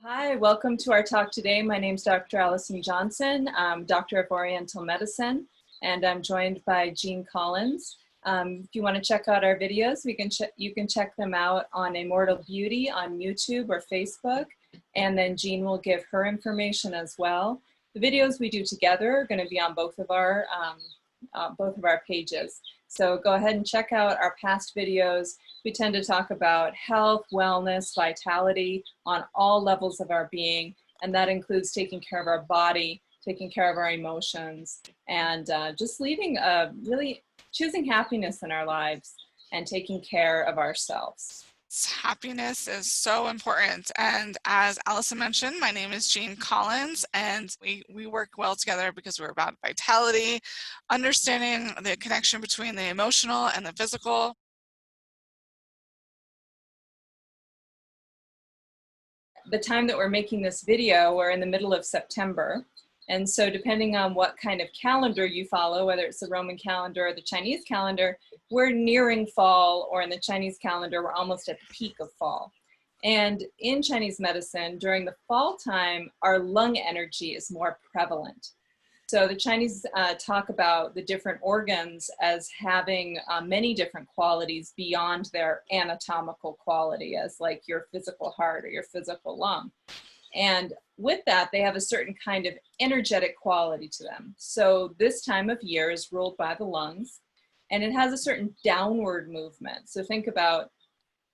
Hi, welcome to our talk today. My name is Dr. Allison Johnson. I'm Doctor of Oriental Medicine, and I'm joined by Jean Collins. If you want to check out our videos, you can check them out on Immortal Beauty on YouTube or Facebook, and then Jean will give her information as well. The videos we do together are going to be on both of our pages. So go ahead and check out our past videos. We tend to talk about health, wellness, vitality on all levels of our being, and that includes taking care of our body, taking care of our emotions, and just really choosing happiness in our lives and taking care of ourselves. Happiness is so important, and as Allison mentioned, my name is Jean Collins, and we work well together because we're about vitality, understanding the connection between the emotional and the physical. The time that we're making this video, we're in the middle of September. And so depending on what kind of calendar you follow, whether it's the Roman calendar or the Chinese calendar, we're nearing fall, or in the Chinese calendar, we're almost at the peak of fall. And in Chinese medicine, during the fall time, our lung energy is more prevalent. So the Chinese talk about the different organs as having many different qualities beyond their anatomical quality, as like your physical heart or your physical lung. And with that, they have a certain kind of energetic quality to them. So this time of year is ruled by the lungs, and it has a certain downward movement. So think about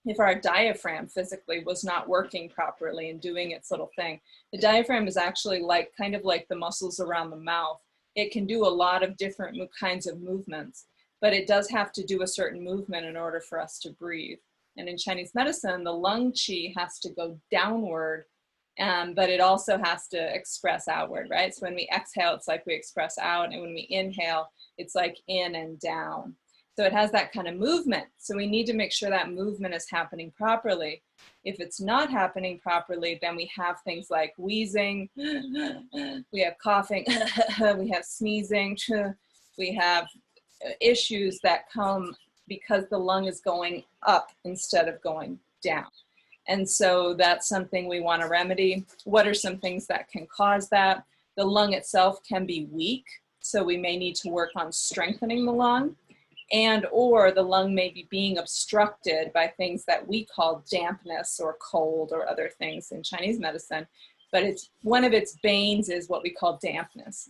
if our diaphragm physically was not working properly and doing its little thing. The diaphragm is actually kind of like the muscles around the mouth. It can do a lot of different kinds of movements, but it does have to do a certain movement in order for us to breathe. And in Chinese medicine, the lung qi has to go downward, but it also has to express outward, right? So when we exhale, it's like we express out, and when we inhale, it's like in and down. So it has that kind of movement. So we need to make sure that movement is happening properly. If it's not happening properly, then we have things like wheezing, we have coughing, we have sneezing, we have issues that come because the lung is going up instead of going down. And so that's something we want to remedy. What are some things that can cause that? The lung itself can be weak, so we may need to work on strengthening the lung. And or the lung may be being obstructed by things that we call dampness or cold or other things in Chinese medicine. But one of its banes is what we call dampness.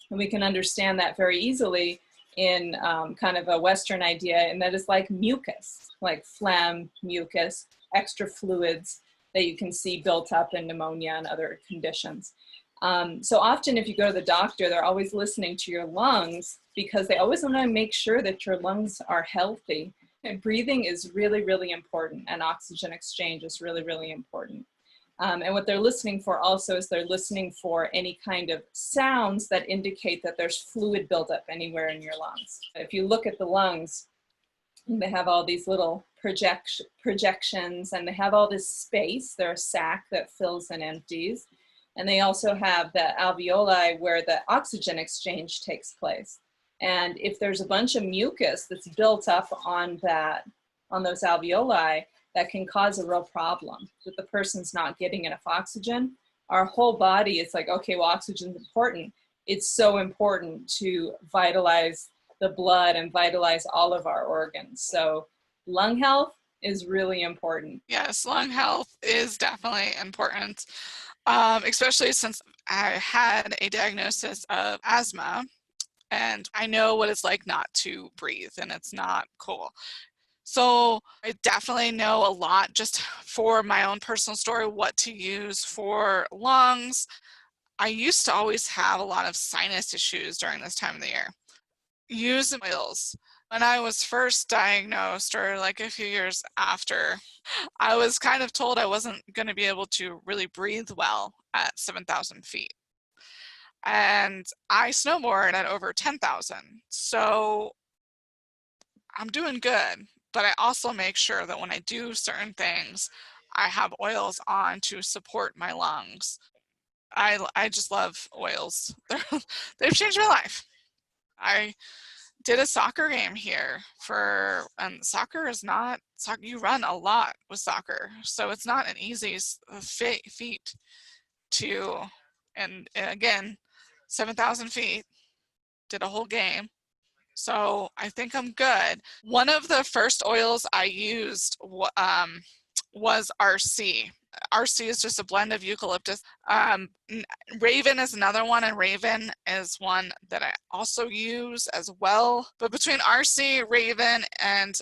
And we can understand that very easily in kind of a Western idea, and that is like mucus, like phlegm, mucus, extra fluids that you can see built up in pneumonia and other conditions. So often if you go to the doctor, they're always listening to your lungs because they always want to make sure that your lungs are healthy. And breathing is really, really important, and oxygen exchange is really, really important. And what they're listening for also is they're listening for any kind of sounds that indicate that there's fluid buildup anywhere in your lungs. If you look at the lungs, they have all these little projections, and they have all this space. They're a sac that fills and empties. And they also have the alveoli where the oxygen exchange takes place. And if there's a bunch of mucus that's built up on those alveoli, that can cause a real problem. If the person's not getting enough oxygen, our whole body is like, okay, well, oxygen's important. It's so important to vitalize the blood and vitalize all of our organs. So lung health is really important. Yes, lung health is definitely important, especially since I had a diagnosis of asthma, and I know what it's like not to breathe, and it's not cool. So I definitely know a lot just for my own personal story, what to use for lungs. I used to always have a lot of sinus issues during this time of the year. Use oils. When I was first diagnosed, or like a few years after, I was kind of told I wasn't going to be able to really breathe well at 7,000 feet. And I snowboard at over 10,000. So I'm doing good, but I also make sure that when I do certain things, I have oils on to support my lungs. I just love oils. They've changed my life. I did a soccer game here and soccer is not, you run a lot with soccer, so it's not an easy feat to, and again, 7,000 feet, did a whole game. So I think I'm good. One of the first oils I used was RC. RC is just a blend of eucalyptus. Raven is another one, and Raven is one that I also use as well. But between RC, Raven, and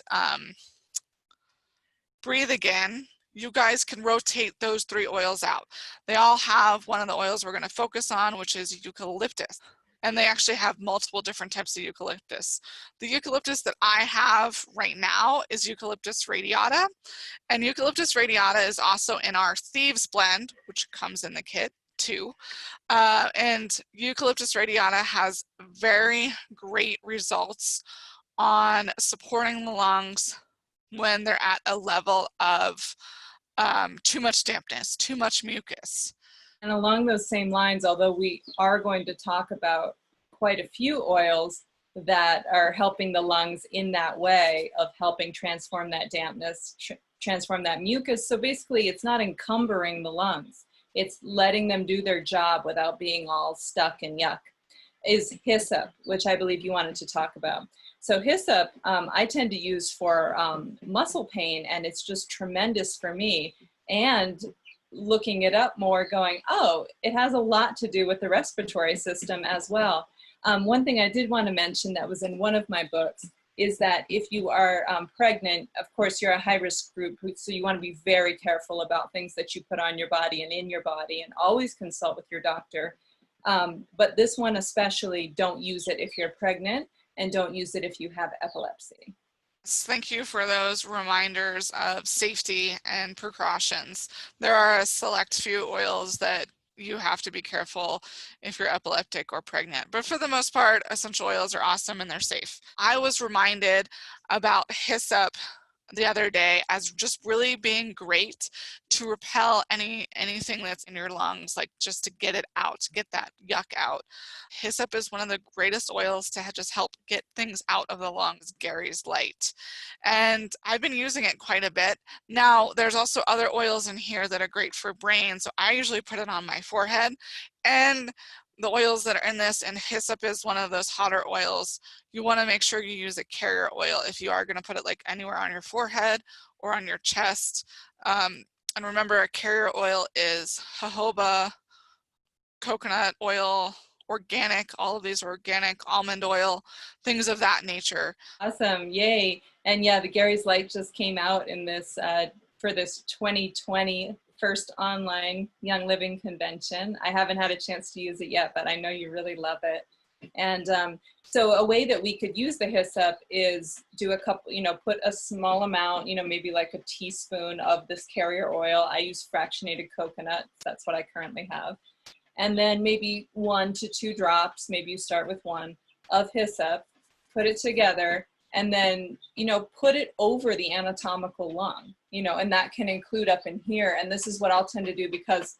Breathe Again, you guys can rotate those 3 oils out. They all have one of the oils we're going to focus on, which is eucalyptus. And they actually have multiple different types of eucalyptus. The eucalyptus that I have right now is Eucalyptus radiata. And Eucalyptus radiata is also in our Thieves blend, which comes in the kit too. And Eucalyptus radiata has very great results on supporting the lungs when they're at a level of too much dampness, too much mucus. And along those same lines, although we are going to talk about quite a few oils that are helping the lungs in that way of helping transform that dampness, transform that mucus. So basically it's not encumbering the lungs. It's letting them do their job without being all stuck and yuck, is hyssop, which I believe you wanted to talk about. So hyssop, I tend to use for muscle pain, and it's just tremendous for me. And looking it up more, going, oh, it has a lot to do with the respiratory system as well. One thing I did want to mention that was in one of my books is that if you are pregnant, of course, you're a high-risk group, so you want to be very careful about things that you put on your body and in your body, and always consult with your doctor. But this one especially, don't use it if you're pregnant, and don't use it if you have epilepsy. Thank you for those reminders of safety and precautions. There are a select few oils that you have to be careful if you're epileptic or pregnant. But for the most part, essential oils are awesome and they're safe. I was reminded about hyssop the other day as just really being great to repel anything that's in your lungs, like just to get it out, to get that yuck out. Hyssop is one of the greatest oils to just help get things out of the lungs, Gary's Light. And I've been using it quite a bit. Now, there's also other oils in here that are great for brain, so I usually put it on my forehead. And the oils that are in this, and hyssop is one of those hotter oils, you want to make sure you use a carrier oil if you are going to put it like anywhere on your forehead or on your chest. And remember, a carrier oil is jojoba, coconut oil, organic, all of these are organic, almond oil, things of that nature. Awesome, yay. And yeah, the Gary's Light just came out in this, for this 2020 first online Young Living convention. I haven't had a chance to use it yet, but I know you really love it. And so a way that we could use the hyssop is do a couple, put a small amount, maybe like a teaspoon of this carrier oil. I use fractionated coconut. That's what I currently have. And then maybe 1 to 2 drops, maybe you start with 1, of hyssop, put it together, and then, put it over the anatomical lung, and that can include up in here. And this is what I'll tend to do because,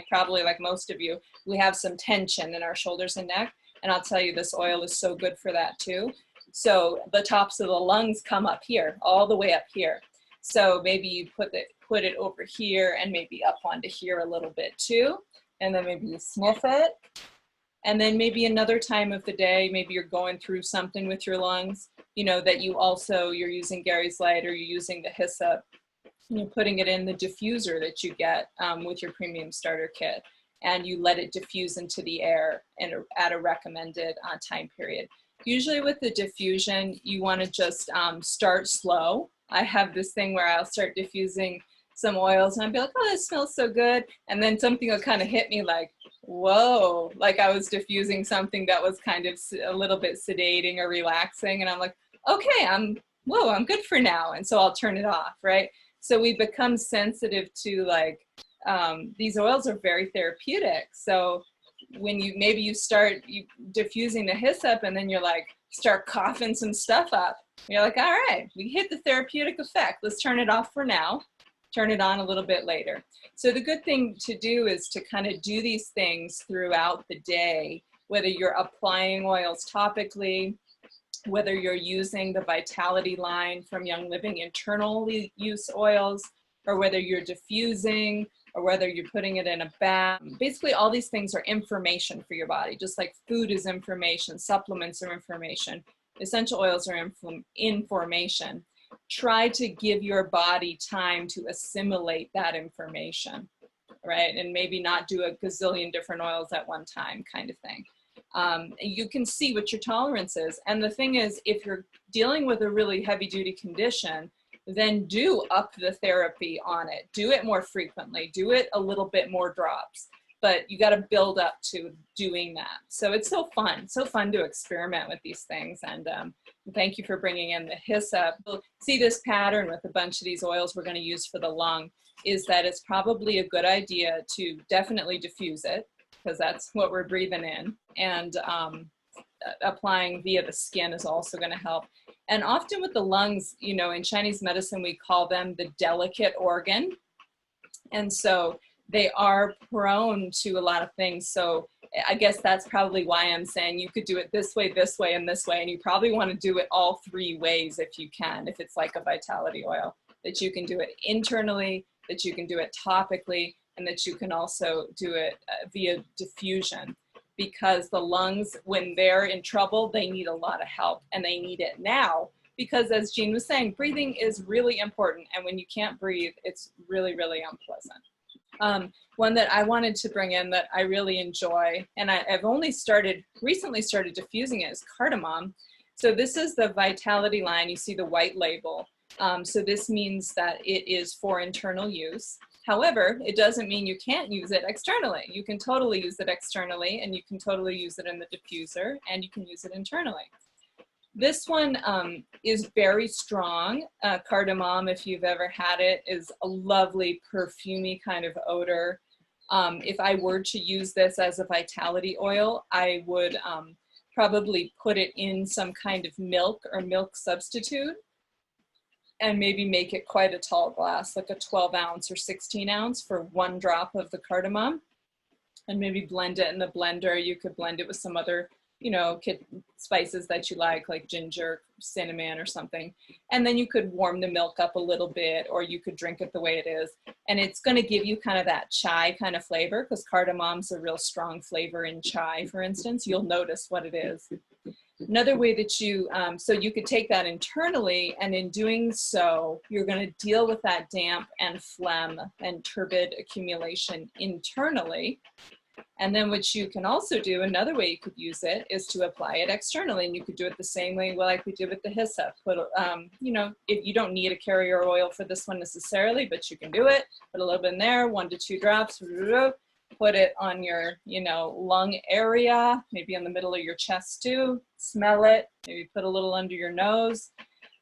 probably like most of you, we have some tension in our shoulders and neck. And I'll tell you, this oil is so good for that too. So the tops of the lungs come up here, all the way up here. So maybe you put it over here and maybe up onto here a little bit too. And then maybe you sniff it. And then maybe another time of the day, maybe you're going through something with your lungs, that you're using Gary's Light or you're using the hyssop, you're putting it in the diffuser that you get with your premium starter kit, and you let it diffuse into the air and at a recommended time period. Usually with the diffusion, you want to just start slow. I have this thing where I'll start diffusing some oils and I'll be like, oh, this smells so good. And then something will kind of hit me like, whoa, like I was diffusing something that was kind of a little bit sedating or relaxing. And I'm like, okay, I'm good for now. And so I'll turn it off, right? So we become sensitive to these oils are very therapeutic. So when you start diffusing the hyssop and then you're like, start coughing some stuff up, you're like, all right, we hit the therapeutic effect. Let's turn it off for now. Turn it on a little bit later. So the good thing to do is to kind of do these things throughout the day, whether you're applying oils topically, whether you're using the Vitality line from Young Living internal use oils, or whether you're diffusing, or whether you're putting it in a bath. Basically, all these things are information for your body, just like food is information, supplements are information, essential oils are information. Try to give your body time to assimilate that information, right? And maybe not do a gazillion different oils at one time, kind of thing. You can see what your tolerance is. And the thing is, if you're dealing with a really heavy duty condition, then do up the therapy on it. Do it more frequently. Do it a little bit more drops. But you got to build up to doing that. So it's so fun to experiment with these things. And thank you for bringing in the hyssop. We'll see this pattern with a bunch of these oils we're going to use for the lung, is that it's probably a good idea to definitely diffuse it, because that's what we're breathing in. And applying via the skin is also going to help. And often with the lungs, you know, in Chinese medicine, we call them the delicate organ. And so they are prone to a lot of things. So I guess that's probably why I'm saying you could do it this way, and this way. And you probably want to do it all three ways if you can, if it's like a vitality oil, that you can do it internally, that you can do it topically, and that you can also do it via diffusion. Because the lungs, when they're in trouble, they need a lot of help, and they need it now. Because as Jean was saying, breathing is really important. And when you can't breathe, it's really, really unpleasant. One that I wanted to bring in that I really enjoy, and I've only recently started diffusing it, is cardamom. So this is the Vitality line. You see the white label. So this means that it is for internal use. However, it doesn't mean you can't use it externally. You can totally use it externally, and you can totally use it in the diffuser, and you can use it internally. This one is very strong. Cardamom, if you've ever had it, is a lovely perfumey kind of odor. If I were to use this as a vitality oil, I would probably put it in some kind of milk or milk substitute, and maybe make it quite a tall glass, like a 12 ounce or 16 ounce for one drop of the cardamom, and maybe blend it in the blender. You could blend it with some other, you know, spices that you like ginger, cinnamon or something. And then you could warm the milk up a little bit, or you could drink it the way it is. And it's going to give you kind of that chai kind of flavor, because cardamom's a real strong flavor in chai, for instance. You'll notice what it is. Another way that so you could take that internally, and in doing so, you're going to deal with that damp and phlegm and turbid accumulation internally. And then what you can also do, another way you could use it, is to apply it externally. And you could do it the same way like we did with the hyssop. You know, if you don't need a carrier oil for this one necessarily, but you can do it. Put a little bit in there, 1 to 2 drops. Put it on your, you know, lung area, maybe in the middle of your chest too. Smell it, maybe put a little under your nose.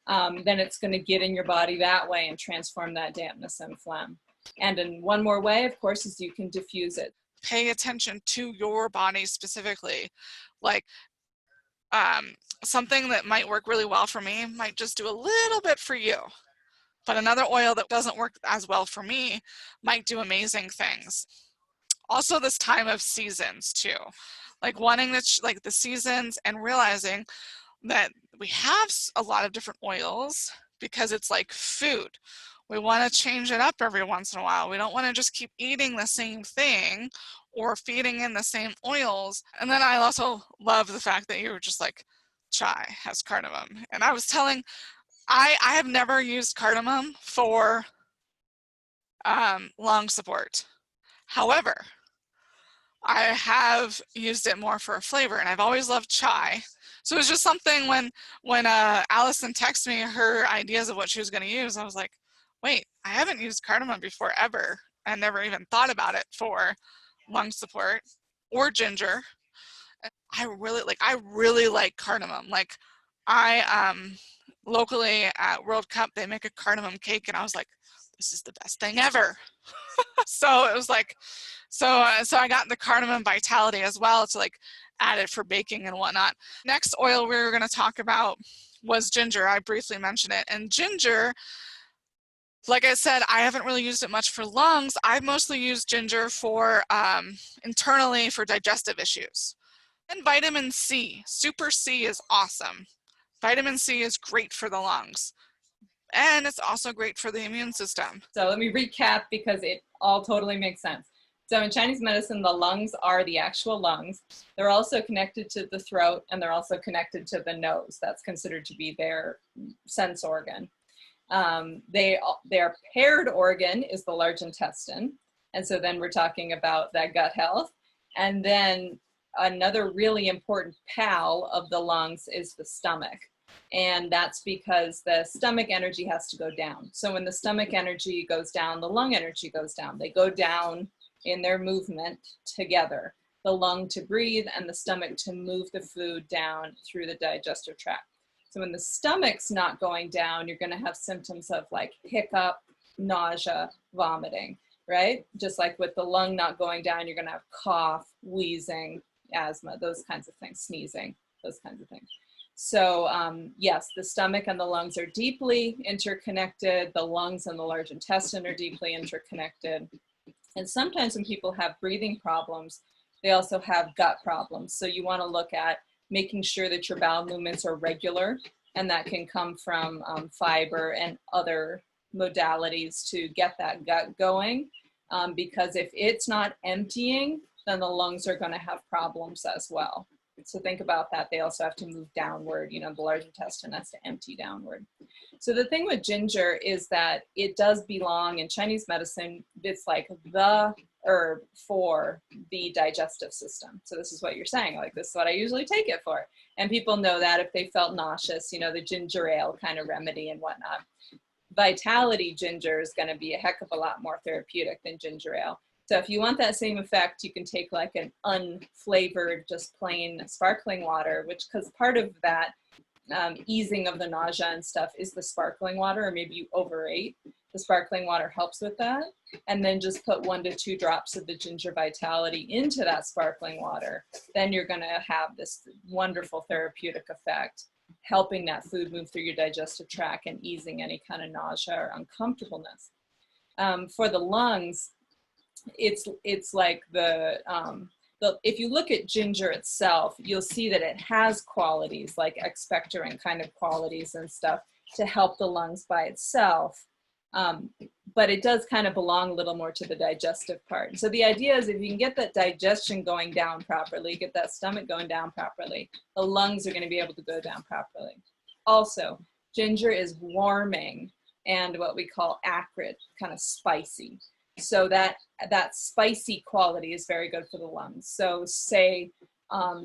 Then it's going to get in your body that way and transform that dampness and phlegm. And in one more way, of course, is you can diffuse it. Pay attention to your body specifically. Like something that might work really well for me might just do a little bit for you. But another oil that doesn't work as well for me might do amazing things. Also this time of seasons too, like wanting to like the seasons and realizing that we have a lot of different oils because it's like food. We want to change it up every once in a while. We don't want to just keep eating the same thing or feeding in the same oils. And then I also love the fact that you were just like, chai has cardamom. And I was telling, I have never used cardamom for lung support. However, I have used it more for a flavor, and I've always loved chai. So it was just something when Allison texted me her ideas of what she was going to use, I was like, wait, I haven't used cardamom before ever. I never even thought about it for lung support or ginger. I really like cardamom. Like I locally at World Cup, they make a cardamom cake, and I was like, this is the best thing ever. So it was like, so I got the cardamom vitality as well to like add it for baking and whatnot. Next oil we were going to talk about was ginger. I briefly mentioned it. And ginger, like I said, I haven't really used it much for lungs. I've mostly used ginger for internally for digestive issues. And vitamin C. Super C is awesome. Vitamin C is great for the lungs, and it's also great for the immune system. So let me recap because it all totally makes sense. So in Chinese medicine, the lungs are the actual lungs. They're also connected to the throat, and they're also connected to the nose. That's considered to be their sense organ. Their paired organ is the large intestine. And so then we're talking about that gut health. And then another really important pal of the lungs is the stomach. And that's because the stomach energy has to go down. So when the stomach energy goes down, the lung energy goes down. They go down in their movement together. The lung to breathe and the stomach to move the food down through the digestive tract. So when the stomach's not going down, you're going to have symptoms of like hiccup, nausea, vomiting, right? Just like with the lung not going down, you're going to have cough, wheezing, asthma, those kinds of things, sneezing, those kinds of things. So yes, the stomach and the lungs are deeply interconnected. The lungs and the large intestine are deeply interconnected. And sometimes when people have breathing problems, they also have gut problems. So you want to look at making sure that your bowel movements are regular, and that can come from fiber and other modalities to get that gut going. Because if it's not emptying, then the lungs are going to have problems as well. So think about that. They also have to move downward. You know, the large intestine has to empty downward. So the thing with ginger is that it does belong in Chinese medicine. It's like the herb for the digestive system. So this is what you're saying, like this is what I usually take it for. And people know that if they felt nauseous, you know, the ginger ale kind of remedy and whatnot. Vitality ginger is going to be a heck of a lot more therapeutic than ginger ale. So if you want that same effect, you can take like an unflavored, just plain sparkling water, which, because part of that easing of the nausea and stuff is the sparkling water, or maybe you overate. The sparkling water helps with that. And then just put 1 to 2 drops of the ginger vitality into that sparkling water. Then you're going to have this wonderful therapeutic effect, helping that food move through your digestive tract and easing any kind of nausea or uncomfortableness. For the lungs, it's like if you look at ginger itself, you'll see that it has qualities like expectorant kind of qualities and stuff to help the lungs by itself. But it does kind of belong a little more to the digestive part. So the idea is if you can get that digestion going down properly, get that stomach going down properly, the lungs are going to be able to go down properly. Also, ginger is warming and what we call acrid, kind of spicy. So that spicy quality is very good for the lungs. So say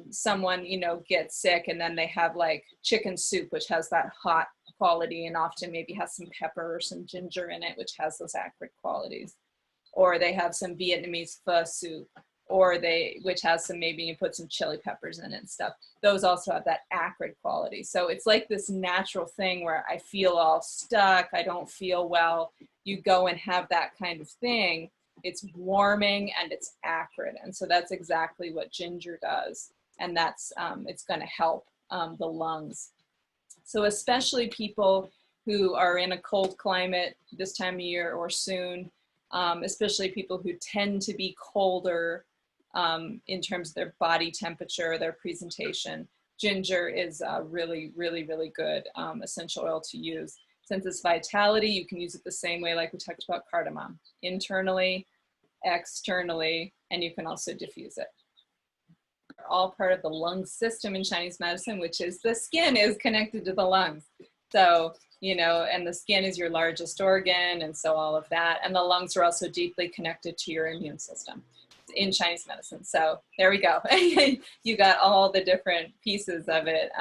someone, you know, gets sick and then they have like chicken soup, which has that hot quality and often maybe has some pepper or some ginger in it, which has those acrid qualities. Or they have some Vietnamese pho soup, which has some, maybe you put some chili peppers in it and stuff. Those also have that acrid quality. So it's like this natural thing where I feel all stuck, I don't feel well. You go and have that kind of thing. It's warming and it's acrid. And so that's exactly what ginger does. And that's, it's going to help the lungs. So especially people who are in a cold climate this time of year or soon, especially people who tend to be colder in terms of their body temperature, their presentation, ginger is a really, really, really good essential oil to use. Since it's vitality, you can use it the same way like we talked about cardamom, internally, externally, and you can also diffuse it. They're all part of the lung system in Chinese medicine, which is the skin is connected to the lungs. So, you know, and the skin is your largest organ, and so all of that. And the lungs are also deeply connected to your immune system in Chinese medicine. So there we go. You got all the different pieces of it.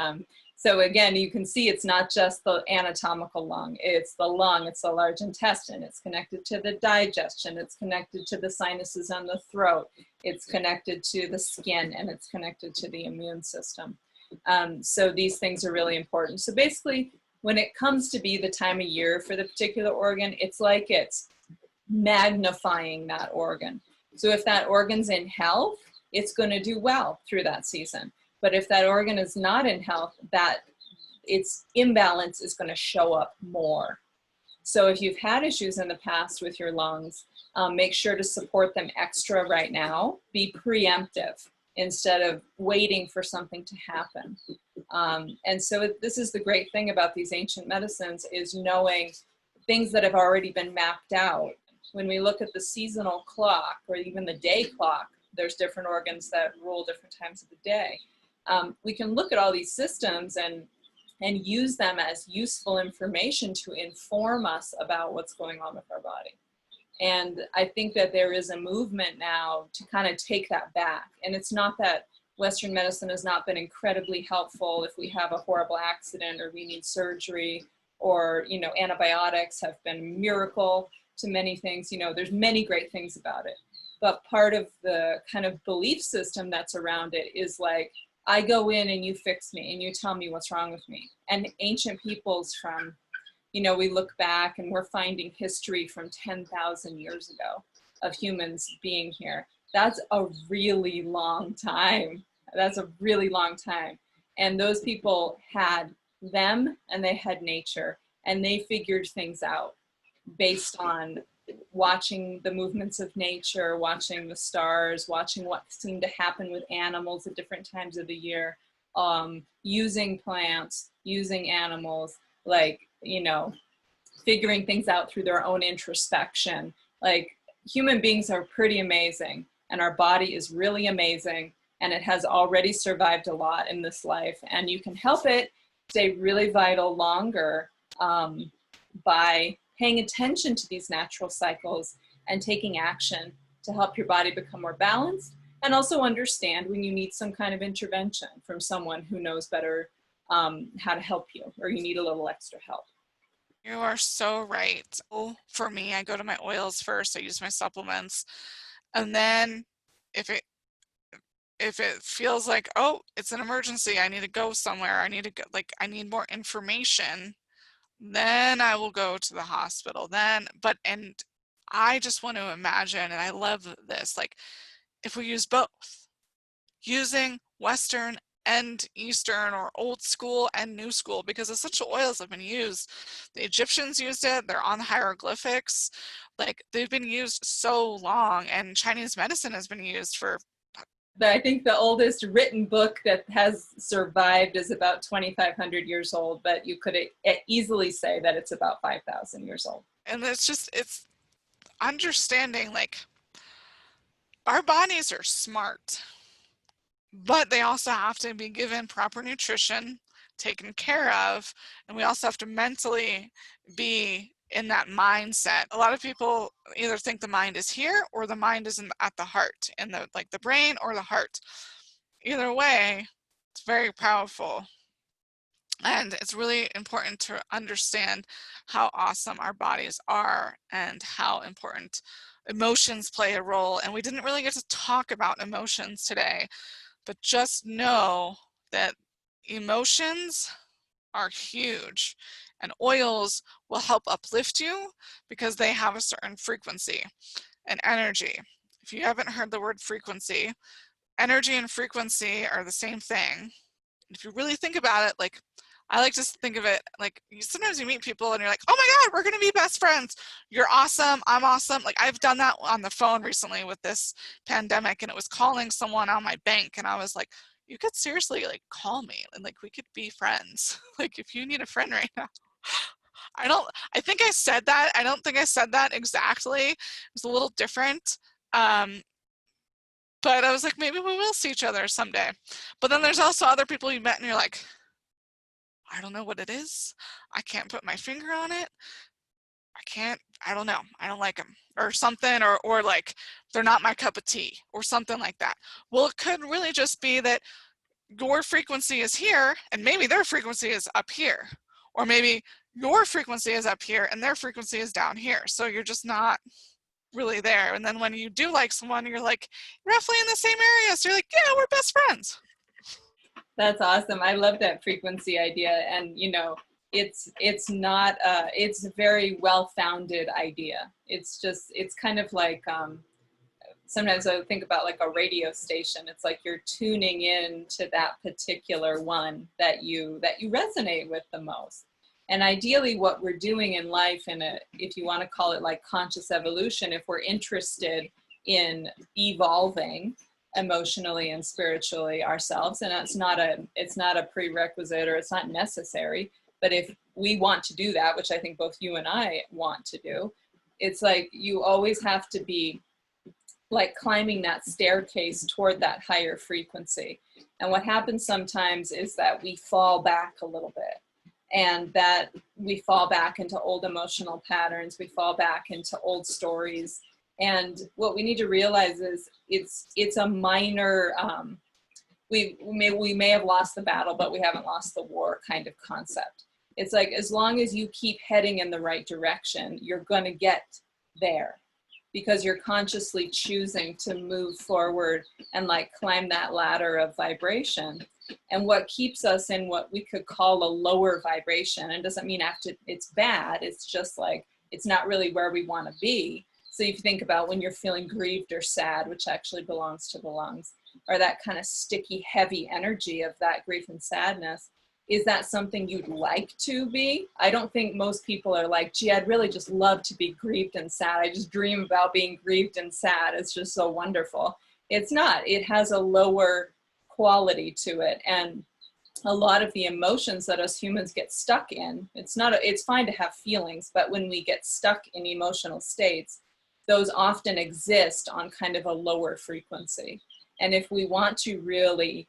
So again, you can see it's not just the anatomical lung, it's the lung, it's the large intestine, it's connected to the digestion, it's connected to the sinuses and the throat, it's connected to the skin, and it's connected to the immune system. So these things are really important. So basically, when it comes to be the time of year for the particular organ, it's like it's magnifying that organ. So if that organ's in health, it's going to do well through that season. But if that organ is not in health, that its imbalance is going to show up more. So if you've had issues in the past with your lungs, make sure to support them extra right now. Be preemptive. instead of waiting for something to happen. And so this is the great thing about these ancient medicines, is knowing things that have already been mapped out. When we look at the seasonal clock or even the day clock, there's different organs that rule different times of the day. We can look at all these systems and use them as useful information to inform us about what's going on with our body. And I think that there is a movement now to kind of take that back. And it's not that Western medicine has not been incredibly helpful if we have a horrible accident or we need surgery, or, you know, antibiotics have been a miracle to many things. You know, there's many great things about it. But part of the kind of belief system that's around it is like, I go in and you fix me and you tell me what's wrong with me. And ancient peoples from, you know, we look back and we're finding history from 10,000 years ago of humans being here. That's a really long time. That's a really long time. And those people had them and they had nature, and they figured things out based on watching the movements of nature, watching the stars, watching what seemed to happen with animals at different times of the year, using plants, using animals, like, you know, figuring things out through their own introspection. Like, human beings are pretty amazing, and our body is really amazing, and it has already survived a lot in this life, and you can help it stay really vital longer by paying attention to these natural cycles and taking action to help your body become more balanced, and also understand when you need some kind of intervention from someone who knows better how to help you, or you need a little extra help. You are so right. For me, I go to my oils first. I use my supplements. And then if it feels like, oh, it's an emergency, I need to go somewhere, I need to go, like, I need more information, then I will go to the hospital. And I just want to imagine, and I love this, like, if we use both, using Western and Eastern, or old school and new school, because essential oils have been used. The Egyptians used it, they're on hieroglyphics, like, they've been used so long, and Chinese medicine has been used for, I think the oldest written book that has survived is about 2,500 years old, but you could easily say that it's about 5,000 years old. and it's understanding, like, our bodies are smart, but they also have to be given proper nutrition, taken care of, and we also have to mentally be in that mindset. A lot of people either think the mind is here, or the mind is at the heart, in the, like, the brain or the heart. Either way, it's very powerful. And it's really important to understand how awesome our bodies are and how important emotions play a role. And we didn't really get to talk about emotions today, but just know that emotions are huge, and oils will help uplift you because they have a certain frequency and energy. If you haven't heard the word frequency, energy and frequency are the same thing. If you really think about it, like, I like to think of it like, sometimes you meet people and you're like, oh my God, we're going to be best friends. You're awesome. I'm awesome. Like, I've done that on the phone recently with this pandemic, and it was calling someone on my bank. And I was like, you could seriously, like, call me and, like, we could be friends. Like, if you need a friend right now. I think I said that. I don't think I said that exactly. It was a little different. But I was like, maybe we will see each other someday. But then there's also other people you met and you're like, I don't know what it is. I can't put my finger on it. I don't know. I don't like them, or something, or like, they're not my cup of tea, or something like that. Well, it could really just be that your frequency is here and maybe their frequency is up here, or maybe your frequency is up here and their frequency is down here. So you're just not really there. And then when you do like someone, you're like, roughly in the same area. So you're like, yeah, we're best friends. That's awesome. I love that frequency idea. And, you know, it's not, it's a very well-founded idea. It's kind of like, sometimes I think about like a radio station. It's like you're tuning in to that particular one that you resonate with the most. And ideally what we're doing in life, if you want to call it like conscious evolution, if we're interested in evolving, emotionally and spiritually ourselves. And it's not a prerequisite, or it's not necessary. But if we want to do that, which I think both you and I want to do, it's like you always have to be like climbing that staircase toward that higher frequency. And what happens sometimes is that we fall back a little bit, and that we fall back into old emotional patterns. We fall back into old stories. And what we need to realize is it's a minor, we may have lost the battle, but we haven't lost the war kind of concept. It's like, as long as you keep heading in the right direction, you're going to get there, because you're consciously choosing to move forward and like climb that ladder of vibration. And what keeps us in what we could call a lower vibration, and doesn't mean after it's bad, it's just like, it's not really where we want to be. So if you think about when you're feeling grieved or sad, which actually belongs to the lungs, or that kind of sticky, heavy energy of that grief and sadness, is that something you'd like to be? I don't think most people are like, gee, I'd really just love to be grieved and sad. I just dream about being grieved and sad. It's just so wonderful. It's not. It has a lower quality to it. And a lot of the emotions that us humans get stuck in, it's fine to have feelings, but when we get stuck in emotional states, those often exist on kind of a lower frequency. And if we want to really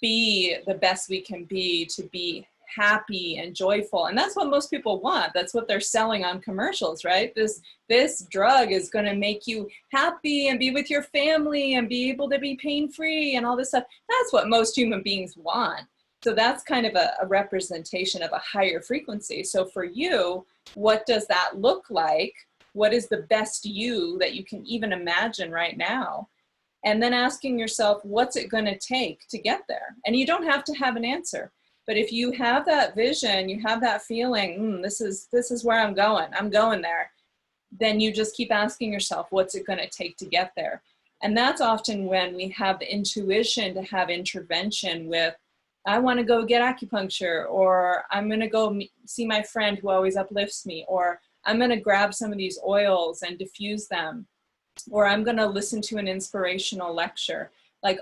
be the best we can be, to be happy and joyful, and that's what most people want. That's what they're selling on commercials, right? This drug is going to make you happy and be with your family and be able to be pain-free and all this stuff. That's what most human beings want. So that's kind of a representation of a higher frequency. So for you, what does that look like? What is the best you that you can even imagine right now? And then asking yourself, what's it going to take to get there? And you don't have to have an answer. But if you have that vision, you have that feeling, this is where I'm going there, then you just keep asking yourself, what's it going to take to get there? And that's often when we have the intuition to have intervention with, I want to go get acupuncture, or I'm going to go see my friend who always uplifts me, or I'm going to grab some of these oils and diffuse them, or I'm going to listen to an inspirational lecture. Like,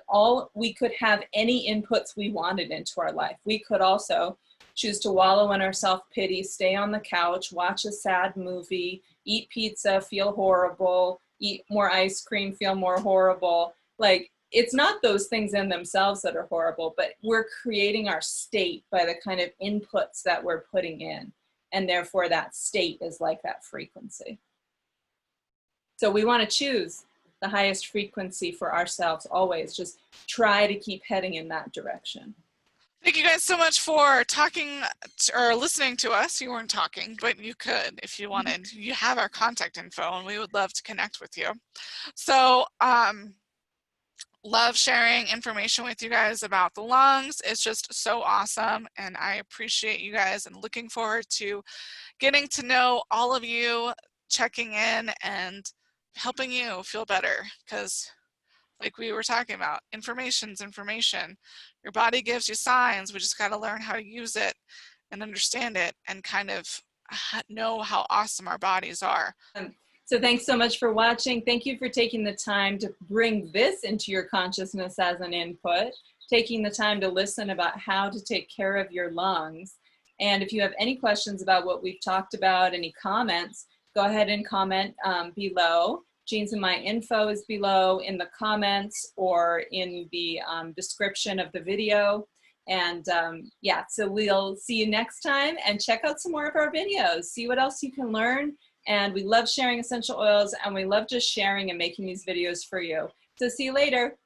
we could have any inputs we wanted into our life. We could also choose to wallow in our self-pity, stay on the couch, watch a sad movie, eat pizza, feel horrible, eat more ice cream, feel more horrible. Like, it's not those things in themselves that are horrible, but we're creating our state by the kind of inputs that we're putting in. And therefore that state is like that frequency. So we want to choose the highest frequency for ourselves always. Just try to keep heading in that direction. Thank you guys so much for talking or listening to us. You weren't talking, but you could if you wanted. You have our contact info, and we would love to connect with you. So love sharing information with you guys about the lungs. It's just so awesome, and I appreciate you guys, and looking forward to getting to know all of you, checking in and helping you feel better, because like we were talking about, information's information. Your body gives you signs. We just got to learn how to use it and understand it, and kind of know how awesome our bodies are. So thanks so much for watching. Thank you for taking the time to bring this into your consciousness as an input, taking the time to listen about how to take care of your lungs. And if you have any questions about what we've talked about, any comments, go ahead and comment below. Jean's and my info is below in the comments or in the description of the video. And yeah, so we'll see you next time, and check out some more of our videos. See what else you can learn. And we love sharing essential oils, and we love just sharing and making these videos for you. So see you later.